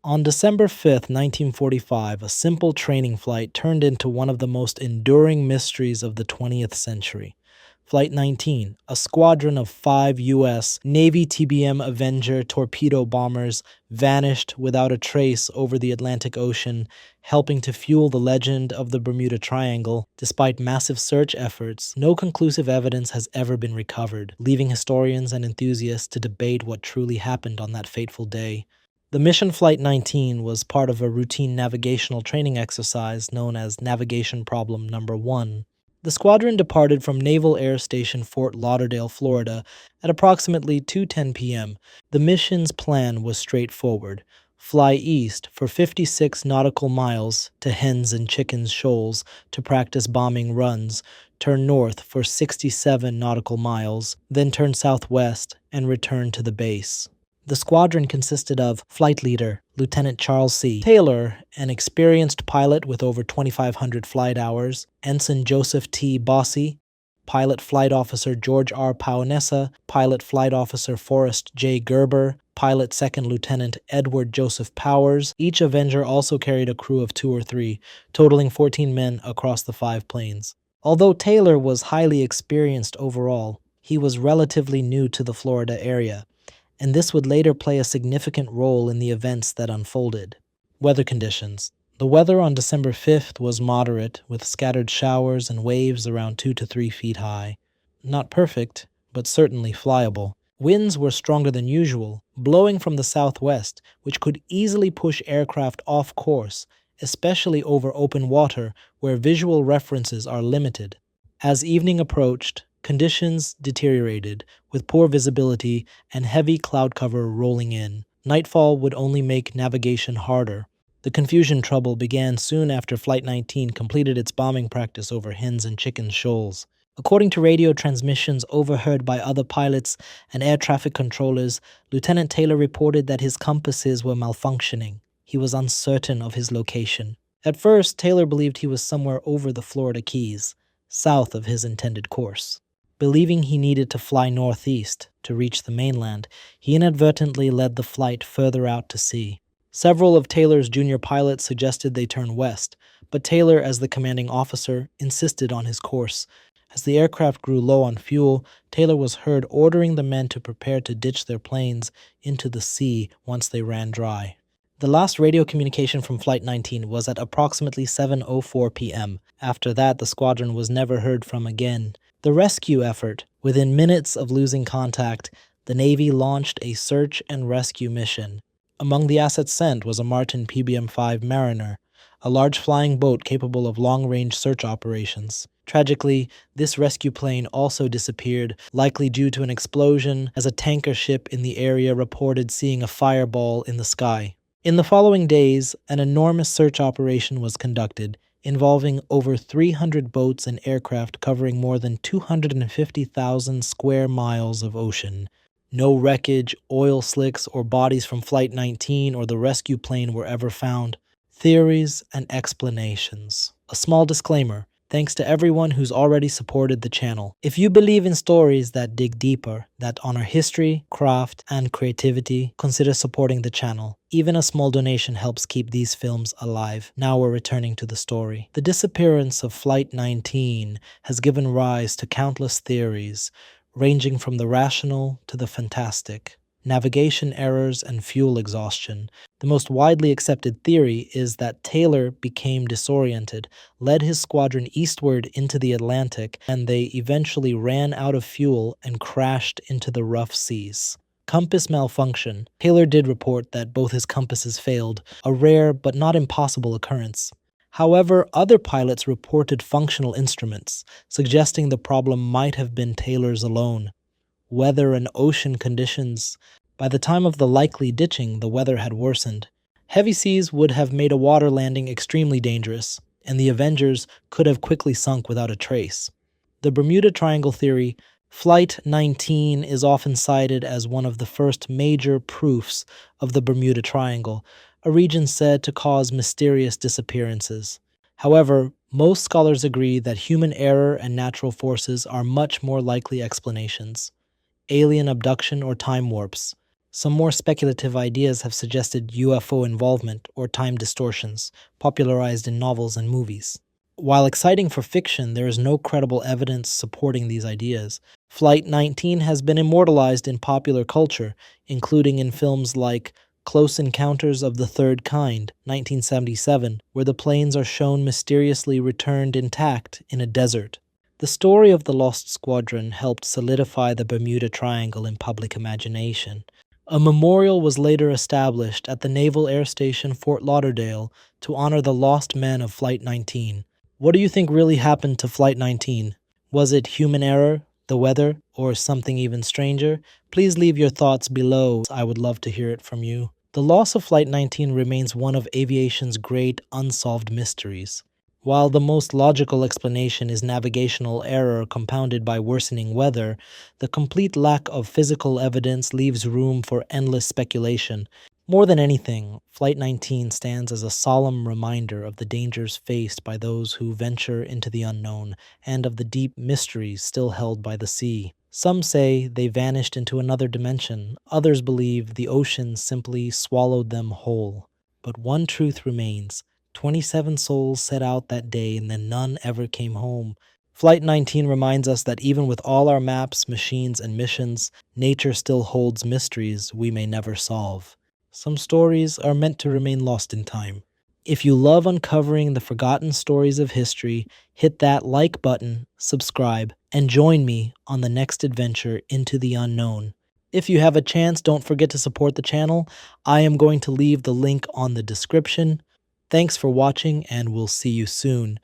On December 5, 1945, a simple training flight turned into one of the most enduring mysteries of the 20th century. Flight 19, a squadron of 5 U.S. Navy TBM Avenger torpedo bombers, vanished without a trace over the Atlantic Ocean, helping to fuel the legend of the Bermuda Triangle. Despite massive search efforts, no conclusive evidence has ever been recovered, leaving historians and enthusiasts to debate what truly happened on that fateful day. The mission Flight 19 was part of a routine navigational training exercise known as Navigation Problem Number 1. The squadron departed from Naval Air Station Fort Lauderdale, Florida, at approximately 2:10 p.m. The mission's plan was straightforward: fly east for 56 nautical miles to Hens and Chickens Shoals to practice bombing runs, turn north for 67 nautical miles, then turn southwest and return to the base. The squadron consisted of flight leader Lieutenant Charles C. Taylor, an experienced pilot with over 2,500 flight hours, Ensign Joseph T. Bossy, Pilot Flight Officer George R. Paonessa, Pilot Flight Officer Forrest J. Gerber, Pilot Second Lieutenant Edward Joseph Powers. Each Avenger also carried a crew of 2 or 3, totaling 14 men across the 5 planes. Although Taylor was highly experienced overall, he was relatively new to the Florida area, and this would later play a significant role in the events that unfolded. Weather conditions. The weather on December 5th was moderate, with scattered showers and waves around 2 to 3 feet high. Not perfect, but certainly flyable. Winds were stronger than usual, blowing from the southwest, which could easily push aircraft off course, especially over open water where visual references are limited. As evening approached, conditions deteriorated, with poor visibility and heavy cloud cover rolling in. Nightfall would only make navigation harder. The confusion trouble began soon after Flight 19 completed its bombing practice over Hens and Chickens Shoals. According to radio transmissions overheard by other pilots and air traffic controllers, Lieutenant Taylor reported that his compasses were malfunctioning. He was uncertain of his location. At first, Taylor believed he was somewhere over the Florida Keys, south of his intended course. Believing he needed to fly northeast to reach the mainland, he inadvertently led the flight further out to sea. Several of Taylor's junior pilots suggested they turn west, but Taylor, as the commanding officer, insisted on his course. As the aircraft grew low on fuel, Taylor was heard ordering the men to prepare to ditch their planes into the sea once they ran dry. The last radio communication from Flight 19 was at approximately 7:04 p.m. After that, the squadron was never heard from again. The rescue effort. Within minutes of losing contact, the Navy launched a search and rescue mission. Among the assets sent was a Martin PBM-5 Mariner, a large flying boat capable of long-range search operations. Tragically, this rescue plane also disappeared, likely due to an explosion, as a tanker ship in the area reported seeing a fireball in the sky. In the following days, an enormous search operation was conducted, involving over 300 boats and aircraft covering more than 250,000 square miles of ocean. No wreckage, oil slicks, or bodies from Flight 19 or the rescue plane were ever found. Theories and explanations. A small disclaimer. Thanks to everyone who's already supported the channel. If you believe in stories that dig deeper, that honor history, craft, and creativity, consider supporting the channel. Even a small donation helps keep these films alive. Now we're returning to the story. The disappearance of Flight 19 has given rise to countless theories, ranging from the rational to the fantastic. Navigation errors and fuel exhaustion. The most widely accepted theory is that Taylor became disoriented, led his squadron eastward into the Atlantic, and they eventually ran out of fuel and crashed into the rough seas. Compass malfunction. Taylor did report that both his compasses failed, a rare but not impossible occurrence. However, other pilots reported functional instruments, suggesting the problem might have been Taylor's alone. Weather and ocean conditions. By the time of the likely ditching, the weather had worsened. Heavy seas would have made a water landing extremely dangerous, and the Avengers could have quickly sunk without a trace. The Bermuda Triangle theory. Flight 19 is often cited as one of the first major proofs of the Bermuda Triangle, a region said to cause mysterious disappearances. However, most scholars agree that human error and natural forces are much more likely explanations. Alien abduction or time warps. Some more speculative ideas have suggested UFO involvement or time distortions, popularized in novels and movies. While exciting for fiction, there is no credible evidence supporting these ideas. Flight 19 has been immortalized in popular culture, including in films like Close Encounters of the Third Kind, 1977, where the planes are shown mysteriously returned intact in a desert. The story of the Lost Squadron helped solidify the Bermuda Triangle in public imagination. A memorial was later established at the Naval Air Station Fort Lauderdale to honor the lost men of Flight 19. What do you think really happened to Flight 19? Was it human error, the weather, or something even stranger? Please leave your thoughts below. I would love to hear it from you. The loss of Flight 19 remains one of aviation's great unsolved mysteries. While the most logical explanation is navigational error compounded by worsening weather, the complete lack of physical evidence leaves room for endless speculation. More than anything, Flight 19 stands as a solemn reminder of the dangers faced by those who venture into the unknown and of the deep mysteries still held by the sea. Some say they vanished into another dimension, others believe the ocean simply swallowed them whole. But one truth remains: 27 souls set out that day and then none ever came home. Flight 19 reminds us that even with all our maps, machines, and missions, nature still holds mysteries we may never solve. Some stories are meant to remain lost in time. If you love uncovering the forgotten stories of history, hit that like button, subscribe, and join me on the next adventure into the unknown. If you have a chance, don't forget to support the channel. I am going to leave the link on the description. Thanks for watching, and we'll see you soon.